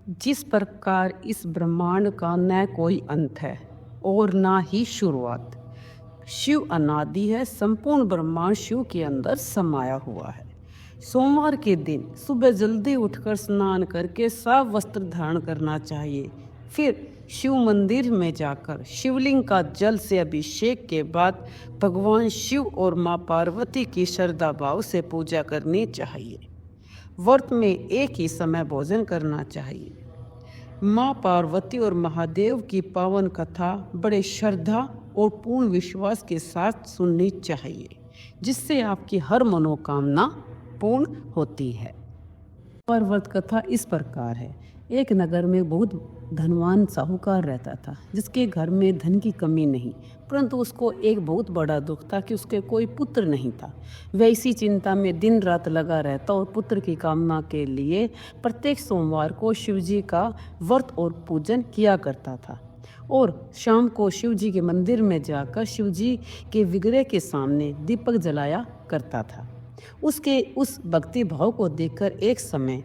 जिस प्रकार इस ब्रह्मांड का न कोई अंत है और ना ही शुरुआत। शिव अनादि है, संपूर्ण ब्रह्मांड शिव के अंदर समाया हुआ है। सोमवार के दिन सुबह जल्दी उठकर स्नान करके साफ वस्त्र धारण करना चाहिए। फिर शिव मंदिर में जाकर शिवलिंग का जल से अभिषेक के बाद भगवान शिव और माँ पार्वती की श्रद्धा भाव से पूजा करनी चाहिए। व्रत में एक ही समय भोजन करना चाहिए। माँ पार्वती और महादेव की पावन कथा बड़े श्रद्धा और पूर्ण विश्वास के साथ सुननी चाहिए, जिससे आपकी हर मनोकामना पूर्ण होती है। पर व्रत कथा इस प्रकार है। एक नगर में बहुत धनवान साहूकार रहता था, जिसके घर में धन की कमी नहीं, परंतु उसको एक बहुत बड़ा दुख था कि उसके कोई पुत्र नहीं था। वह इसी चिंता में दिन रात लगा रहता और पुत्र की कामना के लिए प्रत्येक सोमवार को शिवजी का व्रत और पूजन किया करता था और शाम को शिवजी के मंदिर में जाकर शिवजी के विग्रह के सामने दीपक जलाया करता था। उसके उस भक्ति भाव को देखकर एक समय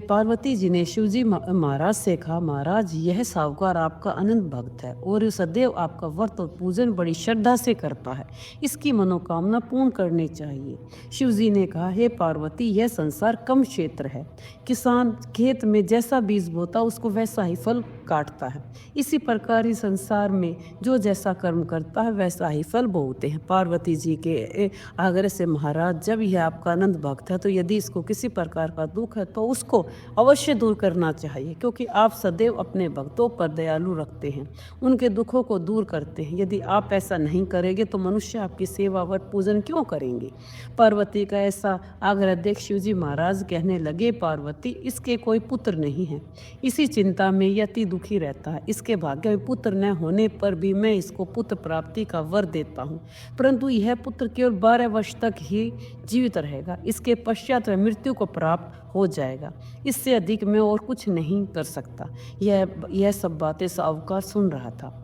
पार्वती जी ने शिवजी महाराज से कहा, महाराज यह साहूकार आपका अनंत भक्त है और सदैव आपका व्रत और पूजन बड़ी श्रद्धा से करता है, इसकी मनोकामना पूर्ण करनी चाहिए। शिवजी ने कहा, हे पार्वती, यह संसार कम क्षेत्र है। किसान खेत में जैसा बीज बोता उसको वैसा ही फल काटता है। इसी प्रकार इस संसार में जो जैसा कर्म करता है वैसा ही फल भोगते हैं। पार्वती जी के आग्रह से, महाराज जब यह आपका अनंत भक्त है तो यदि इसको किसी प्रकार का दुख है तो उसको अवश्य दूर करना चाहिए, क्योंकि आप सदैव अपने भक्तों पर दयालु रखते हैं, उनके दुखों को दूर करते हैं। यदि आप ऐसा नहीं करेंगे तो मनुष्य आपकी सेवा व पूजन क्यों करेंगे। पार्वती का ऐसा आग्रह देख शिवजी महाराज कहने लगे, पार्वती, इसके कोई पुत्र नहीं है, इसी चिंता में यह अति दुखी रहता है। इसके भाग्य में पुत्र न होने पर भी मैं इसको पुत्र प्राप्ति का वर देता हूँ, परंतु यह पुत्र केवल 12 वर्ष तक ही जीवित रहेगा। इसके पश्चात वह मृत्यु को प्राप्त हो जाएगा। इससे अधिक मैं और कुछ नहीं कर सकता। यह सब बातें साहूकार सुन रहा था।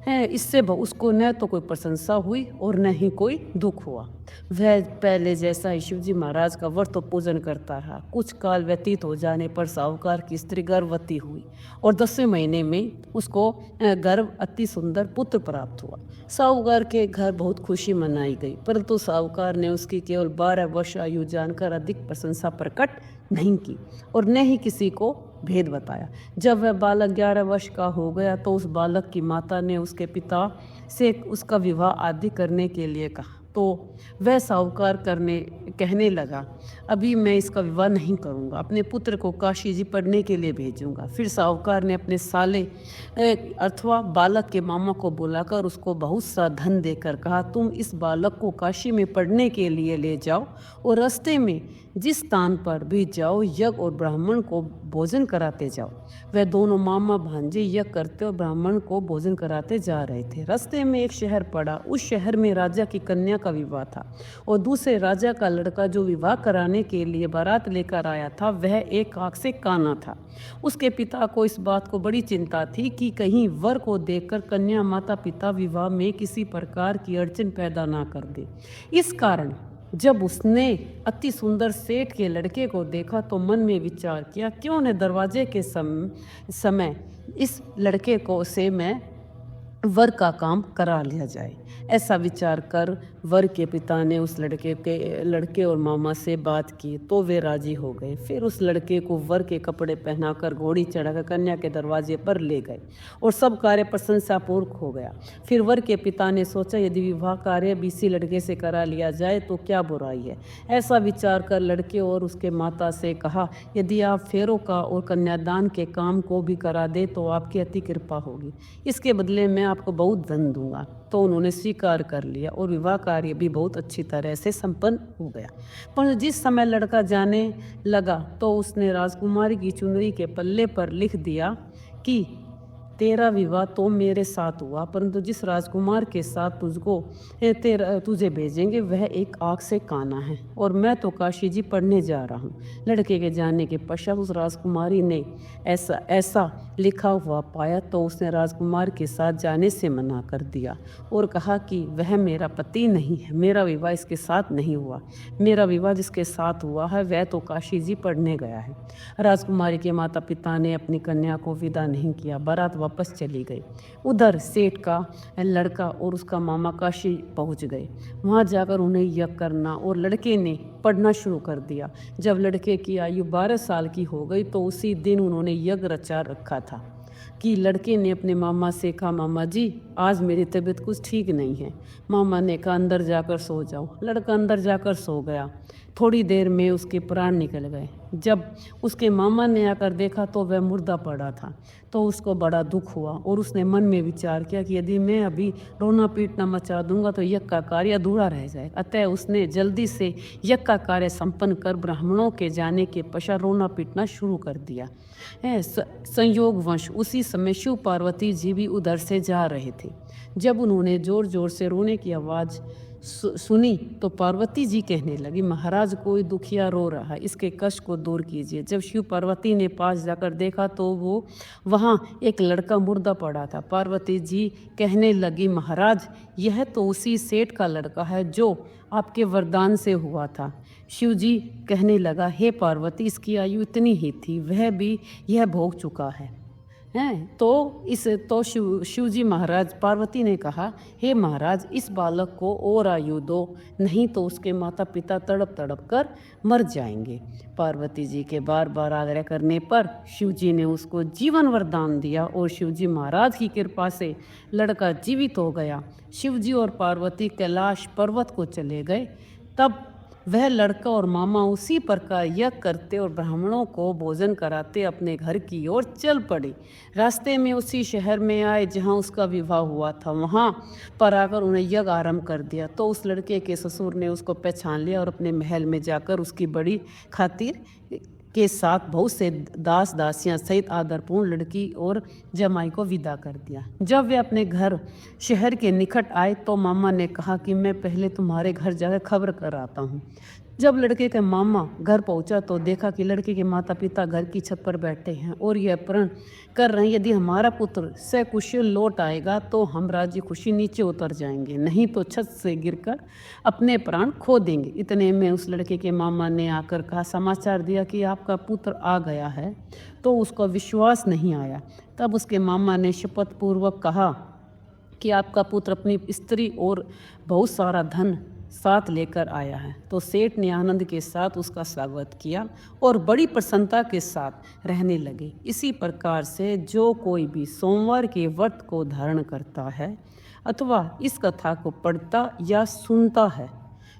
इससे उसको न तो कोई प्रशंसा हुई और न ही कोई दुख हुआ। वह पहले जैसा ही शिवजी महाराज का व्रत पूजन करता रहा। कुछ काल व्यतीत हो जाने पर साहूकार की स्त्री गर्भवती हुई और 10वें महीने में उसको गर्भ अति सुंदर पुत्र प्राप्त हुआ। साहूकार के घर बहुत खुशी मनाई गई, परंतु साहूकार ने उसकी केवल 12 वर्ष आयु जानकर अधिक प्रशंसा प्रकट नहीं की और न ही किसी को भेद बताया। जब वह बालक 11 वर्ष का हो गया तो उस बालक की माता ने उसके पिता से उसका विवाह आदि करने के लिए कहा, तो वह साहूकार कहने लगा, अभी मैं इसका विवाह नहीं करूंगा, अपने पुत्र को काशी जी पढ़ने के लिए भेजूंगा। फिर साहूकार ने अपने साले अथवा बालक के मामा को बुलाकर उसको बहुत सा धन देकर कहा, तुम इस बालक को काशी में पढ़ने के लिए ले जाओ और रास्ते में जिस स्थान पर भी जाओ यज्ञ और ब्राह्मण को भोजन कराते जाओ। वह दोनों मामा भांजे यज्ञ करते और ब्राह्मण को भोजन कराते जा रहे थे। रास्ते में एक शहर पड़ा। उस शहर में राजा की कन्या का विवाह था और दूसरे राजा का लड़का जो विवाह कराने के लिए बारात लेकर आया था वह एक आंख से काना था। उसके पिता को इस बात को बड़ी चिंता थी कि कहीं वर को देखकर कन्या माता पिता विवाह में किसी प्रकार की अड़चन पैदा ना कर दे। इस कारण जब उसने अति सुंदर सेठ के लड़के को देखा तो मन में विचार किया, क्यों न दरवाजे के समय इस लड़के को से मैं वर का काम करा लिया जाए। ऐसा विचार कर वर के पिता ने उस लड़के और मामा से बात की तो वे राजी हो गए। फिर उस लड़के को वर के कपड़े पहनाकर घोड़ी चढ़ाकर कन्या के दरवाजे पर ले गए और सब कार्य प्रशंसापूर्वक हो गया। फिर वर के पिता ने सोचा, यदि विवाह कार्य भी इसी लड़के से करा लिया जाए तो क्या बुराई है। ऐसा विचार कर लड़के और उसके माता से कहा, यदि आप फेरों का और कन्यादान के काम को भी करा दे तो आपकी अति कृपा होगी, इसके बदले मैं आपको बहुत धन दूंगा। तो उन्होंने स्वीकार कर लिया और विवाह कार्य भी बहुत अच्छी तरह से संपन्न हो गया। पर जिस समय लड़का जाने लगा तो उसने राजकुमारी की चुनरी के पल्ले पर लिख दिया कि तेरा विवाह तो मेरे साथ हुआ, परंतु जिस राजकुमार के साथ तुझे भेजेंगे वह एक आँख से काना है, और मैं तो काशी जी पढ़ने जा रहा हूँ। लड़के के जाने के पश्चात उस राजकुमारी ने ऐसा लिखा हुआ पाया तो उसने राजकुमार के साथ जाने से मना कर दिया और कहा कि वह मेरा पति नहीं है, मेरा विवाह इसके साथ नहीं हुआ। मेरा विवाह जिसके साथ हुआ है वह तो काशी जी पढ़ने गया है। राजकुमारी के माता पिता ने अपनी कन्या को विदा नहीं किया, बारात वापस चली गई। उधर सेठ का लड़का और उसका मामा काशी पहुंच गए। वहां जाकर उन्हें यज्ञ करना और लड़के ने पढ़ना शुरू कर दिया। जब लड़के की आयु 12 साल की हो गई तो उसी दिन उन्होंने यज्ञ रचा रखा था कि लड़के ने अपने मामा से कहा, मामा जी आज मेरी तबीयत कुछ ठीक नहीं है। मामा ने कहा अंदर जाकर सो जाओ। लड़का अंदर जाकर सो गया। थोड़ी देर में उसके प्राण निकल गए। जब उसके मामा ने आकर देखा तो वह मुर्दा पड़ा था, तो उसको बड़ा दुख हुआ और उसने मन में विचार किया कि यदि मैं अभी रोना पीटना मचा दूंगा तो यज्ञ का कार्य अधूरा रह जाएगा। अतः उसने जल्दी से यज्ञ का कार्य संपन्न कर ब्राह्मणों के जाने के पश्चात रोना पीटना शुरू कर दिया। संयोगवश उसी समय शिव पार्वती जी भी उधर से जा रहे थे। जब उन्होंने जोर जोर से रोने की आवाज़ सुनी तो पार्वती जी कहने लगी, महाराज कोई दुखिया रो रहा है, इसके कष्ट को दूर कीजिए। जब शिव पार्वती ने पास जाकर देखा तो वो वहाँ एक लड़का मुर्दा पड़ा था। पार्वती जी कहने लगी, महाराज यह तो उसी सेठ का लड़का है जो आपके वरदान से हुआ था। शिव जी कहने लगा, हे पार्वती इसकी आयु इतनी ही थी, वह भी यह भोग चुका है। तो शिव जी महाराज पार्वती ने कहा, हे महाराज इस बालक को और आयु दो, नहीं तो उसके माता पिता तड़प तड़प कर मर जाएंगे। पार्वती जी के बार बार आग्रह करने पर शिव जी ने उसको जीवन वरदान दिया और शिव जी महाराज की कृपा से लड़का जीवित हो गया। शिव जी और पार्वती कैलाश पर्वत को चले गए। तब वह लड़का और मामा उसी प्रकार यज्ञ करते और ब्राह्मणों को भोजन कराते अपने घर की ओर चल पड़े। रास्ते में उसी शहर में आए जहां उसका विवाह हुआ था। वहां पर आकर उन्हें यज्ञ आरंभ कर दिया तो उस लड़के के ससुर ने उसको पहचान लिया और अपने महल में जाकर उसकी बड़ी खातिर के साथ बहुत से दास दासियां सहित आदरपूर्ण लड़की और जमाई को विदा कर दिया। जब वे अपने घर शहर के निकट आए तो मामा ने कहा कि मैं पहले तुम्हारे घर जाकर खबर कर आता हूँ। जब लड़के का मामा घर पहुंचा तो देखा कि लड़के के माता पिता घर की छत पर बैठे हैं और यह प्रण कर रहे हैं, यदि हमारा पुत्र सकुशल लौट आएगा तो हम राजी खुशी नीचे उतर जाएंगे, नहीं तो छत से गिरकर अपने प्राण खो देंगे। इतने में उस लड़के के मामा ने आकर कहा, समाचार दिया कि आपका पुत्र आ गया है। तो उसका विश्वास नहीं आया। तब उसके मामा ने शपथ पूर्वक कहा कि आपका पुत्र अपनी स्त्री और बहुत सारा धन साथ लेकर आया है। तो सेठ ने आनंद के साथ उसका स्वागत किया और बड़ी प्रसन्नता के साथ रहने लगे। इसी प्रकार से जो कोई भी सोमवार के व्रत को धारण करता है अथवा इस कथा को पढ़ता या सुनता है,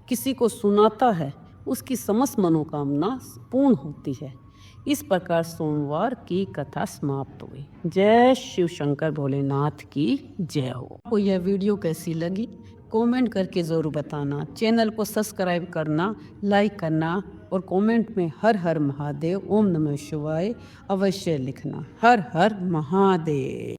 किसी को सुनाता है, उसकी समस्त मनोकामना पूर्ण होती है। इस प्रकार सोमवार की कथा समाप्त हुई। जय शिव शंकर भोलेनाथ की जय हो। आपको यह वीडियो कैसी लगी कमेंट करके ज़रूर बताना। चैनल को सब्सक्राइब करना, लाइक करना और कमेंट में हर हर महादेव, ओम नमः शिवाय अवश्य लिखना। हर हर महादेव।